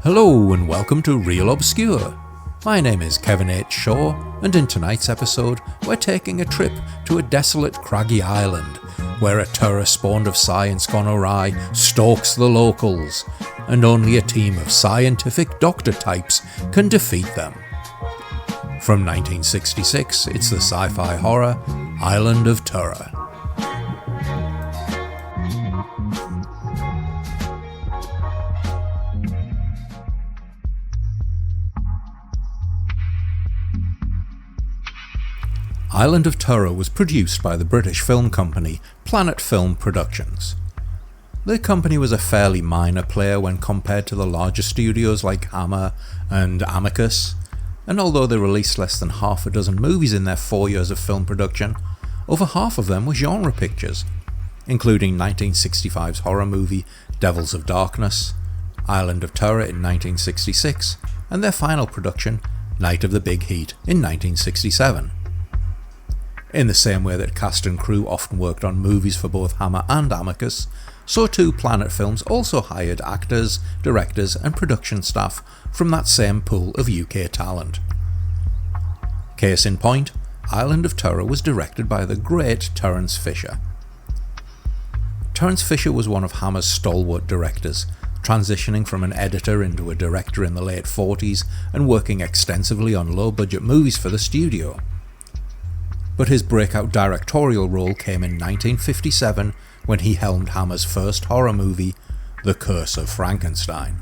Hello and welcome to Real Obscure. My name is Kevin H. Shaw, and in tonight's episode we're taking a trip to a desolate craggy island where a terror spawned of science gone awry stalks the locals, and only a team of scientific doctor types can defeat them. From 1966, it's the sci-fi horror Island of Terror. Island of Terror was produced by the British film company Planet Film Productions. The company was a fairly minor player when compared to the larger studios like Hammer and Amok, and although they released less than half a dozen movies in their 4 years of film production, over half of them were genre pictures, including 1965's horror movie Devils of Darkness, Island of Terror in 1966, and their final production, Night of the Big Heat in 1967. In the same way that cast and crew often worked on movies for both Hammer and Amok, so too Planet Films also hired actors, directors and production staff from that same pool of UK talent. Case in point, Island of Terror was directed by the great Terence Fisher. Terence Fisher was one of Hammer's stalwart directors, transitioning from an editor into a director in the late 40s and working extensively on low-budget movies for the studio. But his breakout directorial role came in 1957 when he helmed Hammer's first horror movie, The Curse of Frankenstein.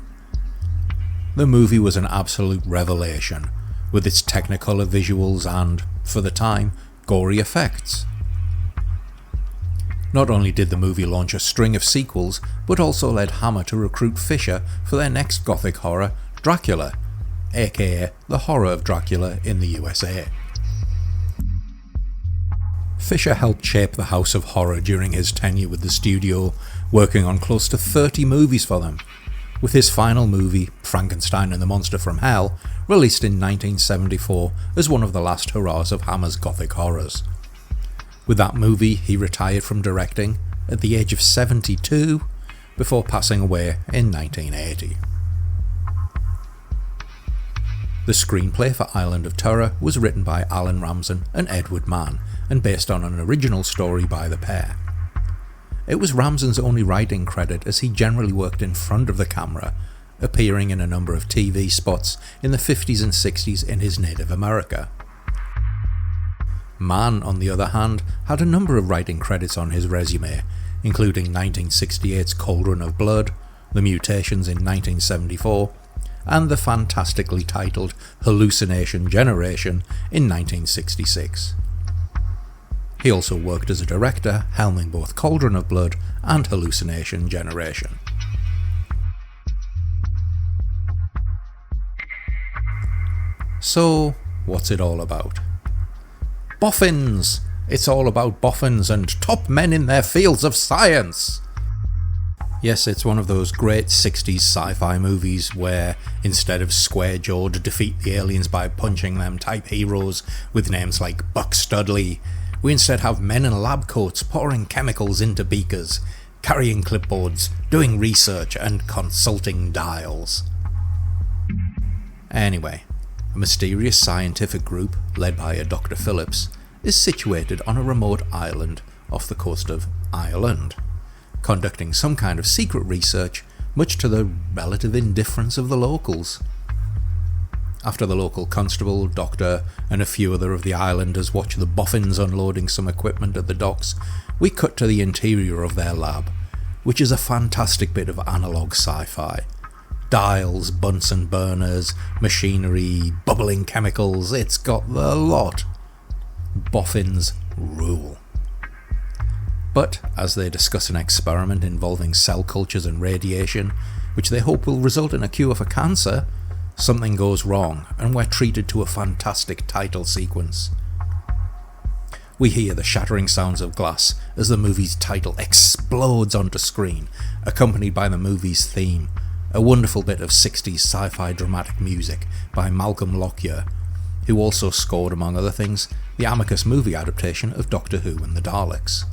The movie was an absolute revelation, with its technicolor visuals and, for the time, gory effects. Not only did the movie launch a string of sequels, but also led Hammer to recruit Fisher for their next gothic horror, Dracula, aka The Horror of Dracula in the USA. Fisher helped shape the House of Horror during his tenure with the studio, working on close to 30 movies for them, with his final movie, Frankenstein and the Monster from Hell, released in 1974 as one of the last hurrahs of Hammer's gothic horrors. With that movie, he retired from directing at the age of 72 before passing away in 1980. The screenplay for Island of Terror was written by Alan Ramsden and Edward Mann, and based on an original story by the pair. It was Ramsden's only writing credit, as he generally worked in front of the camera, appearing in a number of TV spots in the 50s and 60s in his native America. Mann, on the other hand, had a number of writing credits on his resume, including 1968's Cauldron of Blood, The Mutations in 1974, and the fantastically titled Hallucination Generation in 1966. He also worked as a director, helming both Cauldron of Blood and Hallucination Generation. So, what's it all about? Boffins! It's all about boffins and top men in their fields of science! Yes, it's one of those great 60s sci-fi movies where, instead of square-jawed defeat the aliens by punching them type heroes with names like Buck Studley, we instead have men in lab coats pouring chemicals into beakers, carrying clipboards, doing research and consulting dials. Anyway, a mysterious scientific group, led by a Dr. Phillips, is situated on a remote island off the coast of Ireland, conducting some kind of secret research, much to the relative indifference of the locals. After the local constable, doctor, and a few other of the islanders watch the boffins unloading some equipment at the docks, we cut to the interior of their lab, which is a fantastic bit of analogue sci-fi. Dials, Bunsen burners, machinery, bubbling chemicals, it's got the lot. Boffins rule. But as they discuss an experiment involving cell cultures and radiation, which they hope will result in a cure for cancer, something goes wrong and we're treated to a fantastic title sequence. We hear the shattering sounds of glass as the movie's title explodes onto screen, accompanied by the movie's theme, a wonderful bit of 60s sci-fi dramatic music by Malcolm Lockyer, who also scored, among other things, the Amok movie adaptation of Doctor Who and the Daleks.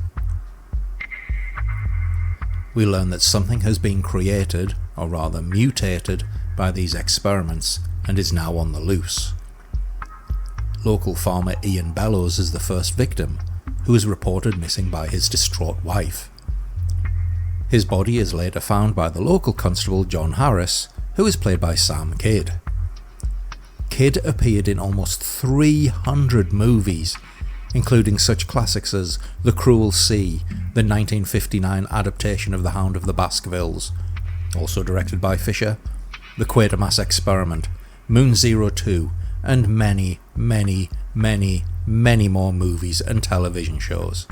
We learn that something has been created, or rather mutated, by these experiments and is now on the loose. Local farmer Ian Bellows is the first victim, who is reported missing by his distraught wife. His body is later found by the local constable John Harris, who is played by Sam Kidd. Kidd appeared in almost 300 movies, including such classics as The Cruel Sea, the 1959 adaptation of The Hound of the Baskervilles, also directed by Fisher, The Quatermass Experiment, Moon Zero 2, and many, many, many, many more movies and television shows.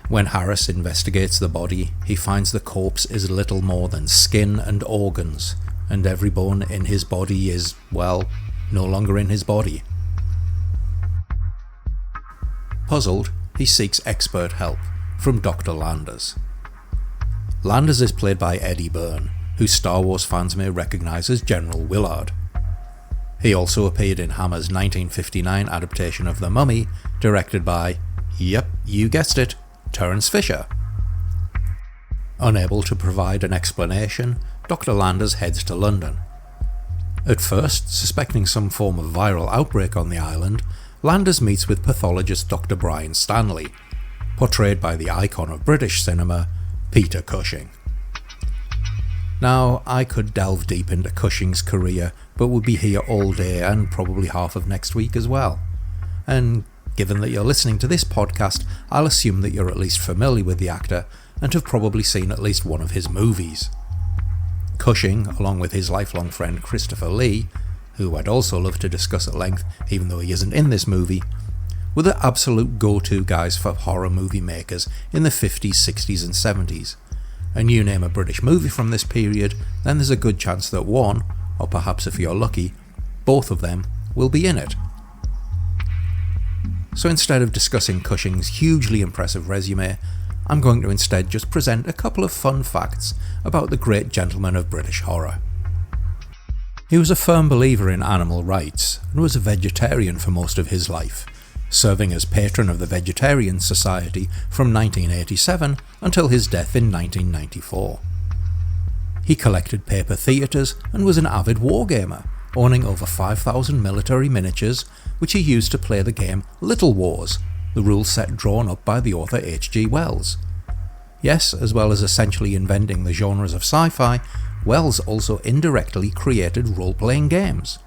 When Harris investigates the body, he finds the corpse is little more than skin and organs, and every bone in his body is, well, no longer in his body. Puzzled, he seeks expert help from Dr. Landers. Landers is played by Eddie Byrne, who Star Wars fans may recognise as General Willard. He also appeared in Hammer's 1959 adaptation of The Mummy, directed by, yep, you guessed it, Terence Fisher. Unable to provide an explanation, Dr. Landers heads to London. At first, suspecting some form of viral outbreak on the island, Landers meets with pathologist Dr. Brian Stanley, portrayed by the icon of British cinema, Peter Cushing. Now, I could delve deep into Cushing's career, but would be here all day and probably half of next week as well. And given that you're listening to this podcast, I'll assume that you're at least familiar with the actor and have probably seen at least one of his movies. Cushing, along with his lifelong friend Christopher Lee, who I'd also love to discuss at length even though he isn't in this movie, were the absolute go-to guys for horror movie makers in the 50s, 60s and 70s. And you name a British movie from this period, then there's a good chance that one, or perhaps if you're lucky, both of them will be in it. So instead of discussing Cushing's hugely impressive resume, I'm going to instead just present a couple of fun facts about the great gentleman of British horror. He was a firm believer in animal rights and was a vegetarian for most of his life, serving as patron of the Vegetarian Society from 1987 until his death in 1994. He collected paper theatres and was an avid wargamer, owning over 5,000 military miniatures, which he used to play the game Little Wars, the rule set drawn up by the author H.G. Wells. Yes, as well as essentially inventing the genres of sci-fi, Wells also indirectly created role-playing games.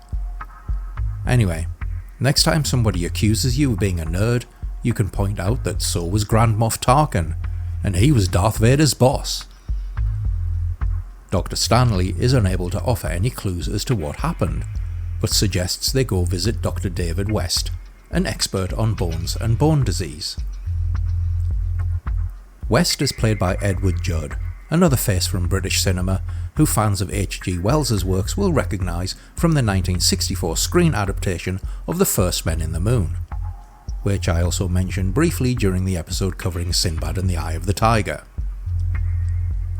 Anyway, next time somebody accuses you of being a nerd, you can point out that so was Grand Moff Tarkin, and he was Darth Vader's boss. Dr. Stanley is unable to offer any clues as to what happened, but suggests they go visit Dr. David West, an expert on bones and bone disease. West is played by Edward Judd, another face from British cinema who fans of H.G. Wells's works will recognise from the 1964 screen adaptation of The First Men in the Moon, which I also mentioned briefly during the episode covering Sinbad and the Eye of the Tiger.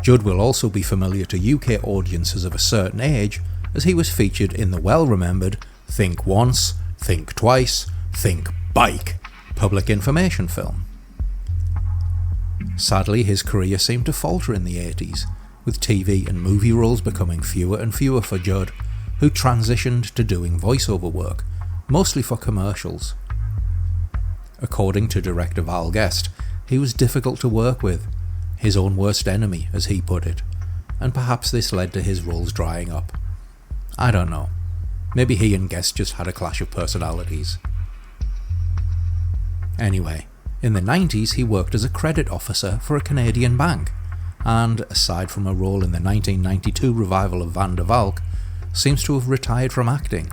Judd will also be familiar to UK audiences of a certain age, as he was featured in the well-remembered Think Once, Think Twice, Think Bike public information film. Sadly, his career seemed to falter in the 80s, with TV and movie roles becoming fewer and fewer for Judd, who transitioned to doing voiceover work, mostly for commercials. According to director Val Guest, he was difficult to work with, his own worst enemy, as he put it, and perhaps this led to his roles drying up. I don't know. Maybe he and Guest just had a clash of personalities. Anyway, in the 90s he worked as a credit officer for a Canadian bank, and, aside from a role in the 1992 revival of Van der Valk, seems to have retired from acting,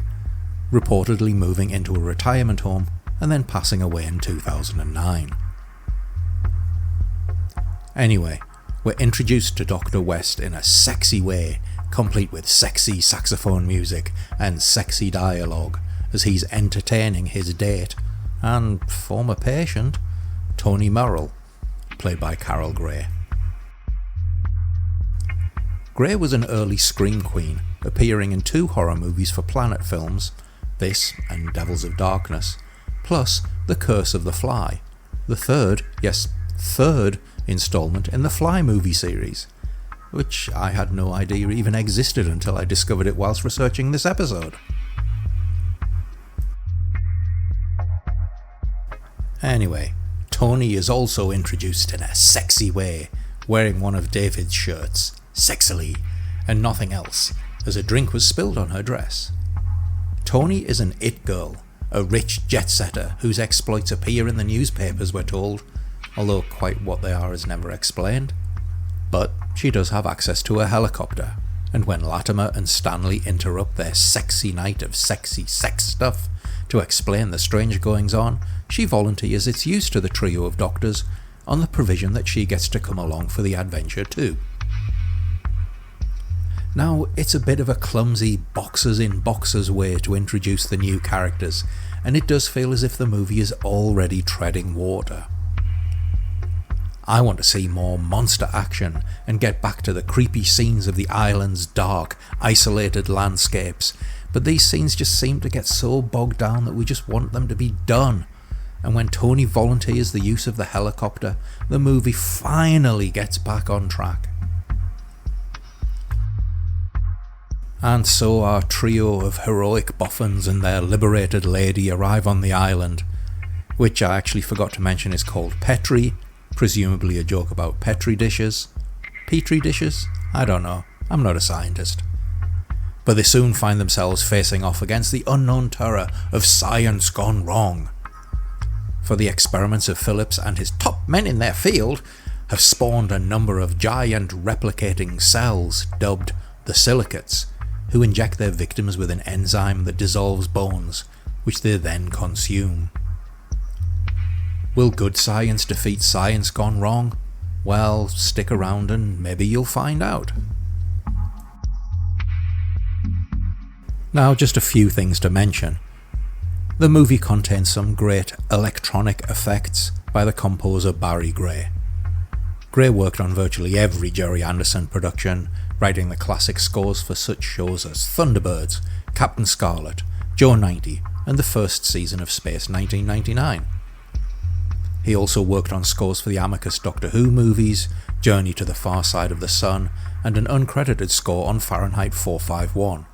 reportedly moving into a retirement home and then passing away in 2009. Anyway, we're introduced to Dr. West in a sexy way, complete with sexy saxophone music and sexy dialogue, as he's entertaining his date and former patient, Tony Murrell, played by Carol Gray. Gray was an early scream queen, appearing in 2 horror movies for Planet Films, this and Devils of Darkness, plus The Curse of the Fly, the third installment in the Fly movie series. which I had no idea even existed until I discovered it whilst researching this episode. Anyway, Tony is also introduced in a sexy way, wearing one of David's shirts, sexily, and nothing else, as a drink was spilled on her dress. Tony is an it girl, a rich jet-setter whose exploits appear in the newspapers, we're told, although quite what they are is never explained. But she does have access to a helicopter, and when Latimer and Stanley interrupt their sexy night of sexy sex stuff to explain the strange goings-on, she volunteers its use to the trio of doctors on the provision that she gets to come along for the adventure too. Now, it's a bit of a clumsy boxes in boxes way to introduce the new characters, and it does feel as if the movie is already treading water. I want to see more monster action and get back to the creepy scenes of the island's dark, isolated landscapes, but these scenes just seem to get so bogged down that we just want them to be done. And when Tony volunteers the use of the helicopter, the movie finally gets back on track. And so our trio of heroic boffins and their liberated lady arrive on the island, which I actually forgot to mention is called Petri, presumably a joke about Petri dishes. Petri dishes? I don't know, I'm not a scientist. But they soon find themselves facing off against the unknown terror of science gone wrong. For the experiments of Phillips and his top men in their field have spawned a number of giant replicating cells dubbed the silicates, who inject their victims with an enzyme that dissolves bones, which they then consume. Will good science defeat science gone wrong? Well, stick around and maybe you'll find out. Now, just a few things to mention. The movie contains some great electronic effects by the composer Barry Gray. Gray worked on virtually every Jerry Anderson production, writing the classic scores for such shows as Thunderbirds, Captain Scarlet, Joe 90, and the first season of Space 1999. He also worked on scores for the Amok Doctor Who movies, Journey to the Far Side of the Sun, and an uncredited score on Fahrenheit 451.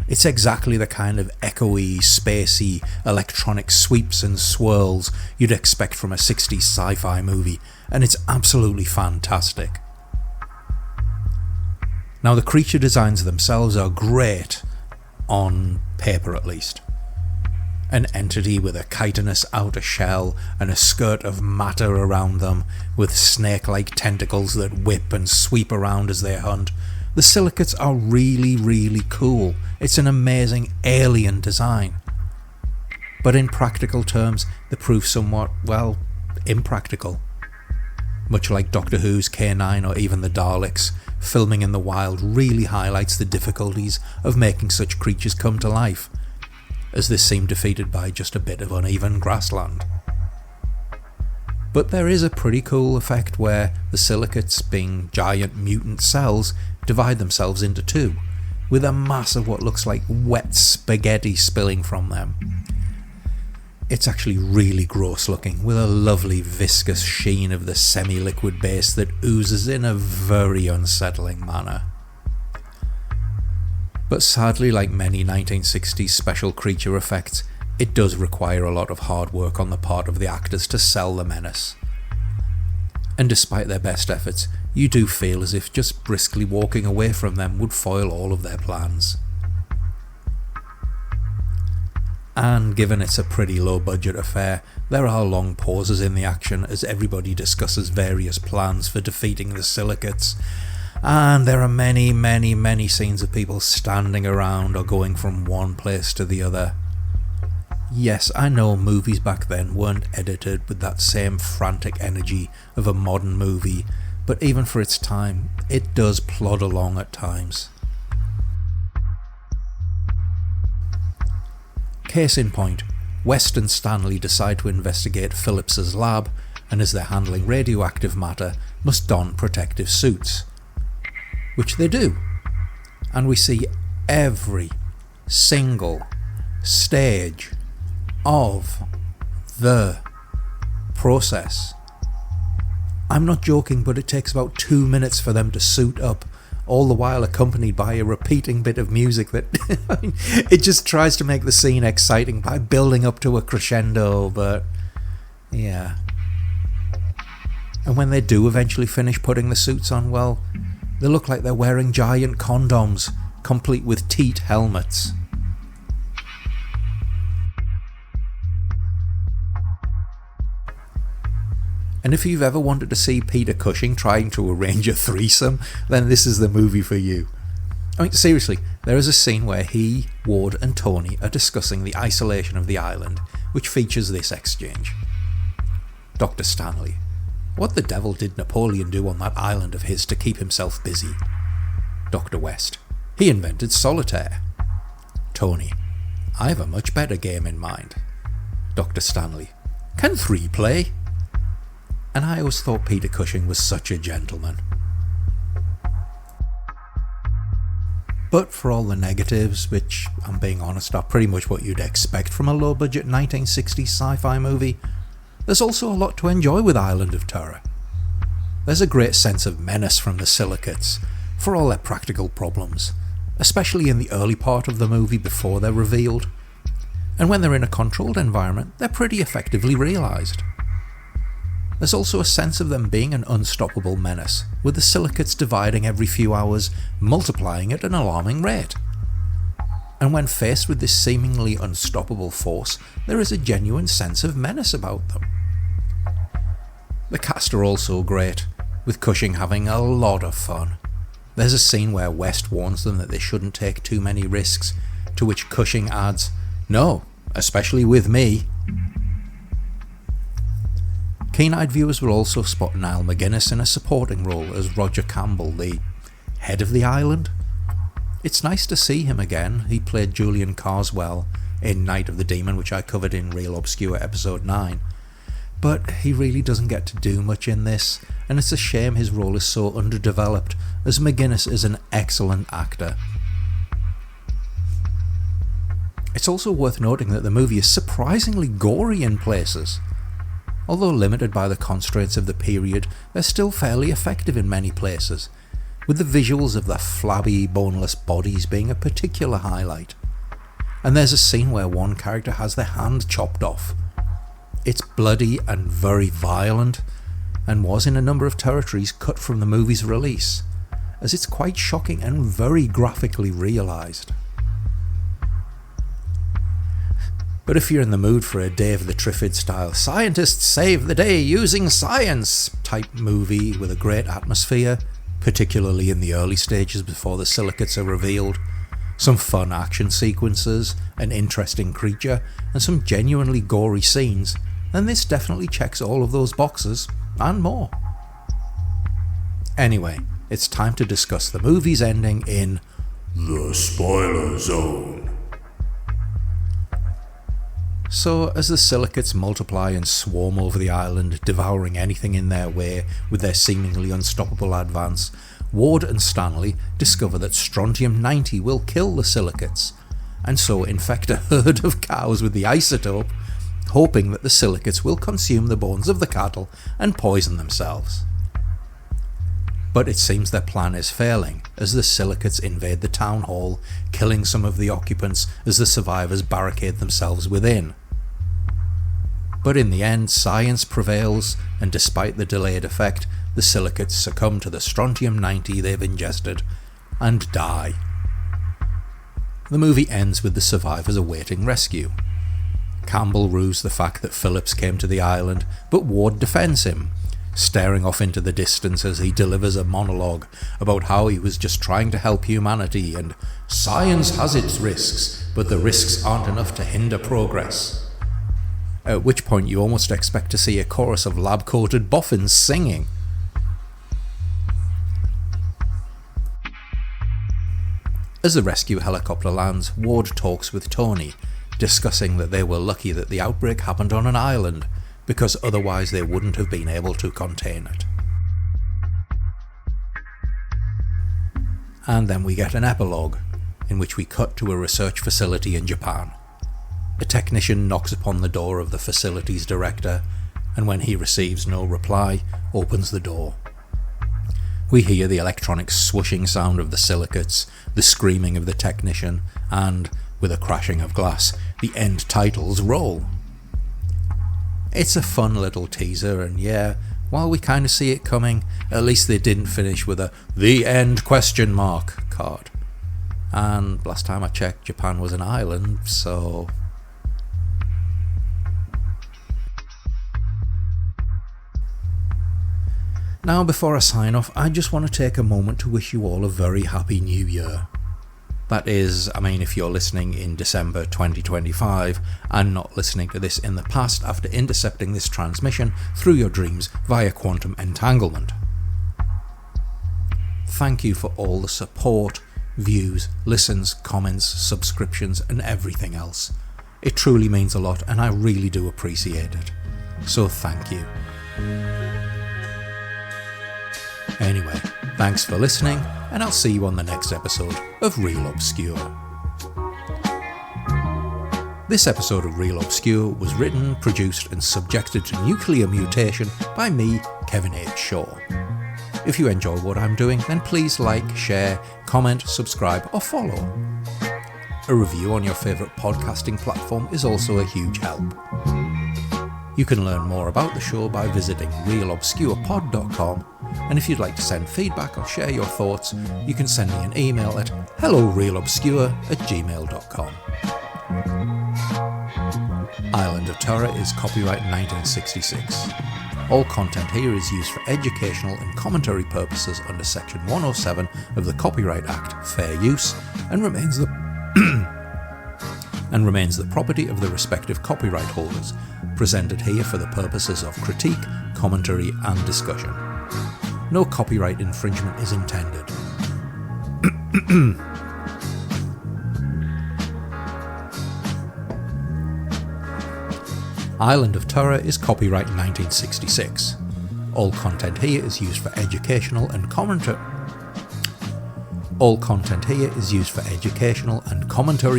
It's exactly the kind of echoey, spacey, electronic sweeps and swirls you'd expect from a 60s sci-fi movie, and it's absolutely fantastic. Now, the creature designs themselves are great, on paper at least. An entity with a chitinous outer shell and a skirt of matter around them, with snake-like tentacles that whip and sweep around as they hunt. The silicates are really, really cool. It's an amazing alien design. But in practical terms, they prove somewhat, well, impractical. Much like Doctor Who's K9 or even the Daleks, filming in the wild really highlights the difficulties of making such creatures come to life, as they seem defeated by just a bit of uneven grassland. But there is a pretty cool effect where the silicates, being giant mutant cells, divide themselves into two, with a mass of what looks like wet spaghetti spilling from them. It's actually really gross looking, with a lovely viscous sheen of the semi-liquid base that oozes in a very unsettling manner. But sadly, like many 1960s special creature effects, it does require a lot of hard work on the part of the actors to sell the menace. And despite their best efforts, you do feel as if just briskly walking away from them would foil all of their plans. And given it's a pretty low budget affair, there are long pauses in the action as everybody discusses various plans for defeating the silicates, and there are many scenes of people standing around or going from one place to the other. Yes, I know movies back then weren't edited with that same frantic energy of a modern movie, but even for its time, it does plod along at times. Case in point, West and Stanley decide to investigate Phillips's lab, and as they're handling radioactive matter, must don protective suits. Which they do. And we see every single stage of the process. I'm not joking, but it takes about 2 minutes for them to suit up, all the while accompanied by a repeating bit of music that it just tries to make the scene exciting by building up to a crescendo, but yeah. And when they do eventually finish putting the suits on, well, they look like they're wearing giant condoms, complete with teat helmets. And if you've ever wanted to see Peter Cushing trying to arrange a threesome, then this is the movie for you. I mean, seriously, there is a scene where he, Ward and Tony are discussing the isolation of the island, which features this exchange. Dr. Stanley: what the devil did Napoleon do on that island of his to keep himself busy? Dr. West: he invented solitaire. Tony: I have a much better game in mind. Dr. Stanley: can 3 play? And I always thought Peter Cushing was such a gentleman. But for all the negatives, which, I'm being honest, are pretty much what you'd expect from a low-budget 1960s sci-fi movie, there's also a lot to enjoy with Island of Terror. There's a great sense of menace from the silicates, for all their practical problems, especially in the early part of the movie before they're revealed. And when they're in a controlled environment, they're pretty effectively realised. There's also a sense of them being an unstoppable menace, with the silicates dividing every few hours, multiplying at an alarming rate. And when faced with this seemingly unstoppable force, there is a genuine sense of menace about them. The cast are also great, with Cushing having a lot of fun. There's a scene where West warns them that they shouldn't take too many risks, to which Cushing adds, "No, especially with me." Keen-eyed viewers will also spot Niall McGuinness in a supporting role as Roger Campbell, the head of the island. It's nice to see him again. He played Julian Carswell in Night of the Demon, which I covered in Real Obscure episode 9. But he really doesn't get to do much in this, and it's a shame his role is so underdeveloped, as McGuinness is an excellent actor. It's also worth noting that the movie is surprisingly gory in places. Although limited by the constraints of the period, they're still fairly effective in many places, with the visuals of the flabby, boneless bodies being a particular highlight. And there's a scene where one character has their hand chopped off. It's bloody and very violent, and was in a number of territories cut from the movie's release, as it's quite shocking and very graphically realised. But if you're in the mood for a Dave the Triffids style scientists save the day using science type movie with a great atmosphere, particularly in the early stages before the silicates are revealed, some fun action sequences, an interesting creature, and some genuinely gory scenes, then this definitely checks all of those boxes, and more. Anyway, it's time to discuss the movie's ending in the spoiler zone. So, as the silicates multiply and swarm over the island, devouring anything in their way with their seemingly unstoppable advance, Ward and Stanley discover that strontium-90 will kill the silicates, and so infect a herd of cows with the isotope, hoping that the silicates will consume the bones of the cattle and poison themselves. But it seems their plan is failing, as the silicates invade the town hall, killing some of the occupants as the survivors barricade themselves within. But in the end, science prevails, and despite the delayed effect, the silicates succumb to the strontium-90 they've ingested, and die. The movie ends with the survivors awaiting rescue. Campbell rues the fact that Phillips came to the island, but Ward defends him, staring off into the distance as he delivers a monologue about how he was just trying to help humanity and science has its risks, but the risks aren't enough to hinder progress. At which point you almost expect to see a chorus of lab-coated boffins singing. As the rescue helicopter lands, Ward talks with Tony, discussing that they were lucky that the outbreak happened on an island, because otherwise they wouldn't have been able to contain it. And then we get an epilogue, in which we cut to a research facility in Japan. A technician knocks upon the door of the facility's director, and when he receives no reply, opens the door. We hear the electronic swooshing sound of the silicates, the screaming of the technician, and, with a crashing of glass, the end titles roll. It's a fun little teaser, and yeah, while we kind of see it coming, at least they didn't finish with a "The End?" card. And last time I checked, Japan was an island, so... Now, before I sign off, I just want to take a moment to wish you all a very happy new year. That is, if you're listening in December 2025 and not listening to this in the past after intercepting this transmission through your dreams via quantum entanglement. Thank you for all the support, views, listens, comments, subscriptions and everything else. It truly means a lot and I really do appreciate it. So thank you. Anyway, thanks for listening, and I'll see you on the next episode of Real Obscure. This episode of Real Obscure was written, produced and subjected to nuclear mutation by me, Kevin H. Shaw. If you enjoy what I'm doing, then please like, share, comment, subscribe or follow. A review on your favourite podcasting platform is also a huge help. You can learn more about the show by visiting realobscurepod.com, and if you'd like to send feedback or share your thoughts, you can send me an email at hellorealobscure@gmail.com. Island of Terror is copyright 1966. All content here is used for educational and commentary purposes under Section 107 of the Copyright Act, Fair Use, and remains the property of the respective copyright holders, presented here for the purposes of critique, commentary and discussion. No copyright infringement is intended. Island of Terror is copyright 1966. All content here is used for educational and commentary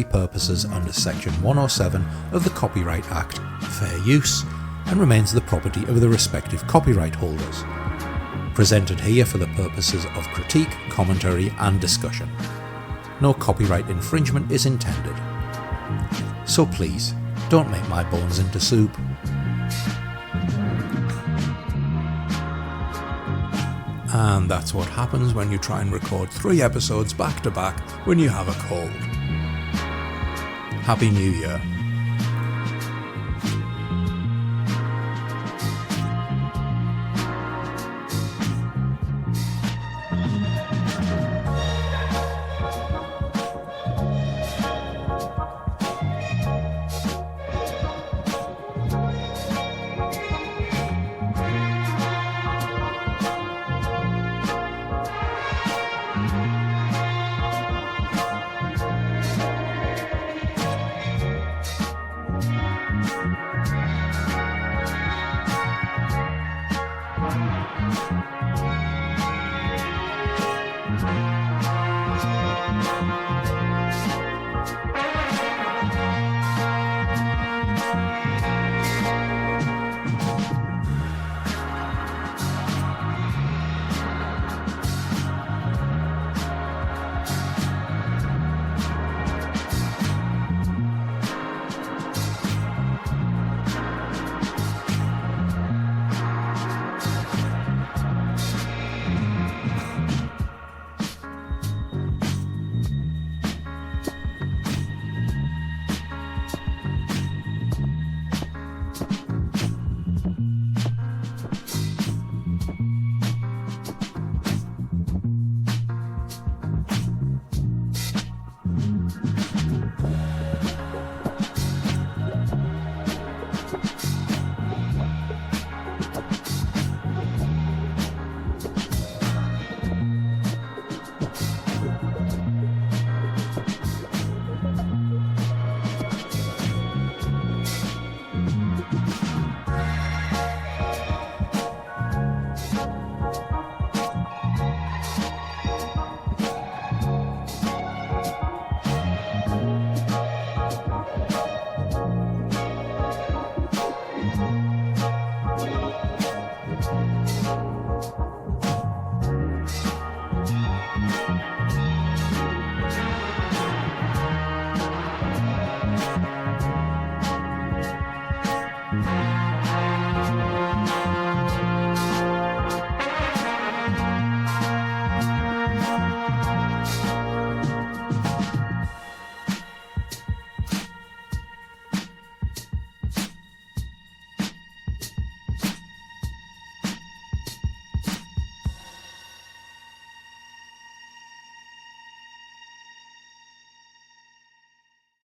purposes under Section 107 of the Copyright Act, Fair Use, and remains the property of the respective copyright holders. Presented here for the purposes of critique, commentary and discussion. No copyright infringement is intended. So please, don't make my bones into soup. And that's what happens when you try and record 3 episodes back to back when you have a cold. Happy New Year.